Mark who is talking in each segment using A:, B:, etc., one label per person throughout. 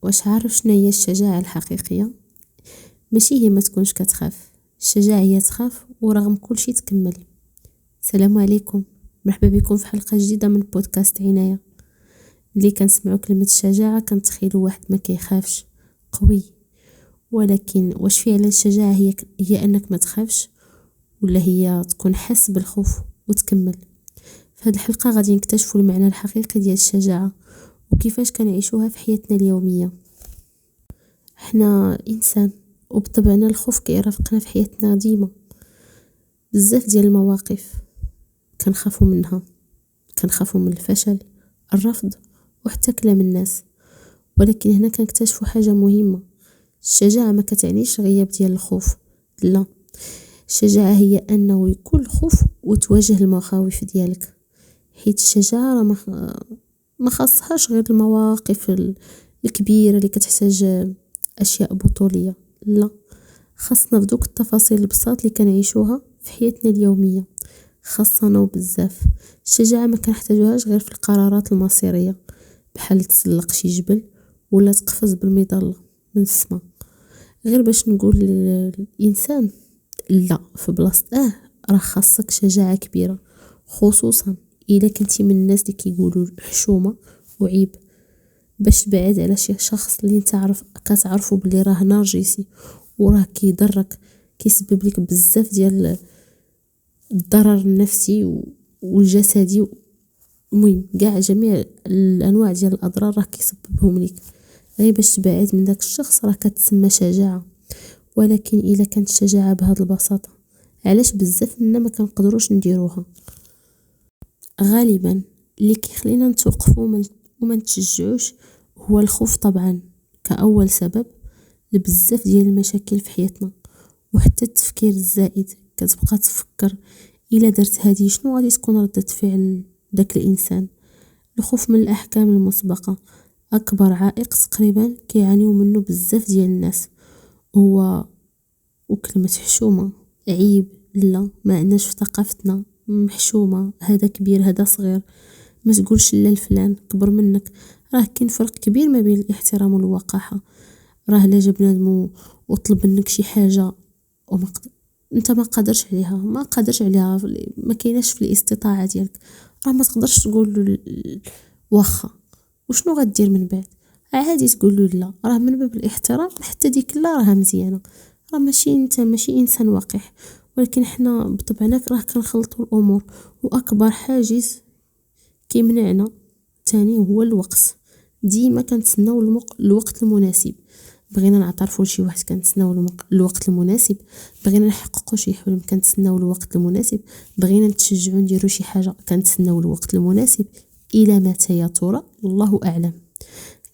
A: واش عارف شنو هي الشجاعة الحقيقية؟ ماشي هي ما تكونش كتخاف. الشجاعة هي تخاف ورغم كل شيء تكمل. السلام عليكم، مرحبا بكم في حلقة جديدة من بودكاست عناية. اللي كنسمعوا كلمة الشجاعة كنتخيلوا واحد ما كيخافش، قوي. ولكن واش فعلا الشجاعة هي انك ما تخافش، ولا هي تكون حاس بالخوف وتكمل؟ في هذه الحلقة غادي نكتشفوا المعنى الحقيقي ديال الشجاعة وكيفاش كنعيشوها في حياتنا اليومية. احنا انسان وبطبعنا الخوف كيرافقنا في حياتنا ديما. بزاف ديال المواقف كنخافوا منها، كنخافوا من الفشل، الرفض، وحتى كلام الناس. ولكن هنا كنكتشفوا حاجة مهمة، الشجاعة ما كتعنيش غياب ديال الخوف، لا. الشجاعة هي انه يكون الخوف وتواجه المخاوف ديالك، حيت الشجاعة راه ما خاصهاش غير المواقف الكبيرة اللي كتحتاج اشياء بطولية، لا. خاصنا بدوك التفاصيل البساط اللي كنعيشوها في حياتنا اليومية، خاصنا وبزاف. الشجاعة ما كنحتاجوهاش غير في القرارات المصيرية، بحال تسلق شي جبل ولا تقفز بالمظلة من السما، غير باش نقول للإنسان لا في بلاصة راه خاصك شجاعة كبيرة، خصوصا إذا كنتي من الناس اللي كيقولوا حشومة وعيب، باش تبعد على شي شخص اللي انت كتعرفه بلي راه نرجسي وراه كيضرك، كيسبب لك بزاف ديال الضرر النفسي والجسدي، المهم كاع جميع الانواع ديال الاضرار راه كيسببهم لك. غير باش تبعد من داك الشخص راه كتسمى شجاعة. ولكن الا كانت الشجاعة بهذه البساطة، علاش بزاف منا ما كنقدروش نديروها؟ غالبا اللي كيخلينا نتوقفوا وما نتشجعوش هو الخوف، طبعا كأول سبب لبزاف ديال المشاكل في حياتنا. وحتى التفكير الزائد، كتبقى تفكر الا درت هذه شنو غادي تكون ردة فعل داك الانسان. الخوف من الاحكام المسبقة اكبر عائق تقريبا كيعانيو منه بزاف ديال الناس. هو وكلمة حشومة، عيب، لا ما عندناش في ثقافتنا محشومة، هذا كبير هذا صغير، ما تقولش لا لفلان كبر منك. راه كاين فرق كبير ما بين الاحترام والوقاحة. راه لا جا بنادم وطلب منك شي حاجة انت ما قادرش عليها، ما كايناش في الاستطاعة ديالك، راه ما تقدرش تقول له واخا. وشنو غدير من بعد؟ عادي تقول له لا، راه من باب الاحترام، حتى ديك لا راها مزيانة، راه ماشي انسان وقح. ولكن احنا بطبعنا راه كنخلطوا الامور. واكبر حاجز كيمنعنا تاني هو الوقت. ديما كنتسناو الوقت المناسب. بغينا نعترفوا لشي واحد كنتسناو الوقت المناسب، بغينا نحققوا شي حلم كنتسناو الوقت المناسب، بغينا نتشجعوا نديروا شي حاجه كنتسناو الوقت المناسب. الى متى يا ترى؟ الله اعلم.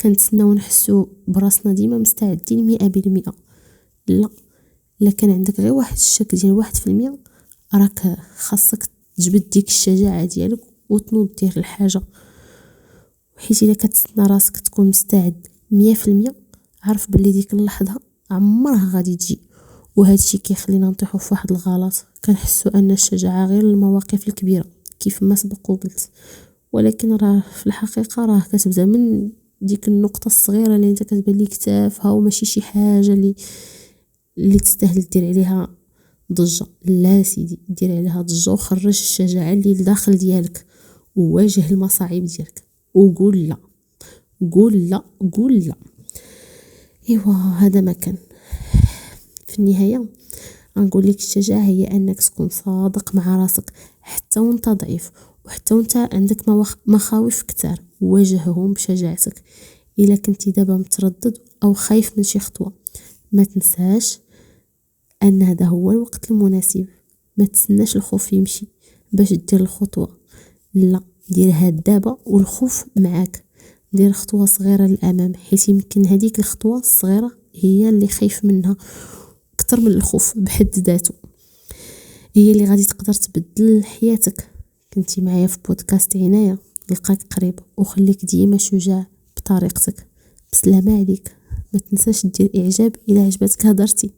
A: كنتسناو نحسوا براسنا ديما مستعدين 100%، لا كان عندك غير واحد الشك ديال 1%، راك خاصك تجبد ديك الشجاعه ديالك وتنوض دير الحاجه. حيت الا كتسنى راسك تكون مستعد 100%، عارف باللي ديك اللحظه عمرها غادي تجي. وهذا الشيء كيخلينا نطيحوا في واحد الغلط، كنحسوا ان الشجاعه غير المواقف الكبيره كيف ما سبق وقلت. ولكن راه في الحقيقه راه كتبدا من ديك النقطه الصغيره اللي انت كتبان ليك تافهه وماشي شي حاجه اللي تستاهل دير عليها ضجه. لا سيدي، دير عليها ضجه وخرج الشجاعه اللي لداخل ديالك، وواجه المصاعب ديالك وقول لا، قول لا، قول لا. ايوا هذا ما كان. في النهايه غنقول لك الشجاعه هي انك تكون صادق مع راسك حتى وانت ضعيف، وحتى وانت عندك مخاوف كتار، واجههم بشجاعتك. الا كنتي دابا متردد او خايف من شي خطوه، ما تنساش ان هذا هو الوقت المناسب. ما تسناش الخوف يمشي باش دير الخطوه، لا، ديرها دابا والخوف معاك. دير خطوه صغيره للامام، حيت يمكن هذيك الخطوه الصغيره هي اللي خايف منها اكثر من الخوف بحد ذاته، هي اللي غادي تقدر تبدل حياتك. كنتي معايا في بودكاست عناية، نلقاك قريب، وخليك ديما شجاع بطريقتك. بسلامة عليك. ما تنساش دير اعجاب الى عجبتك هضرتي.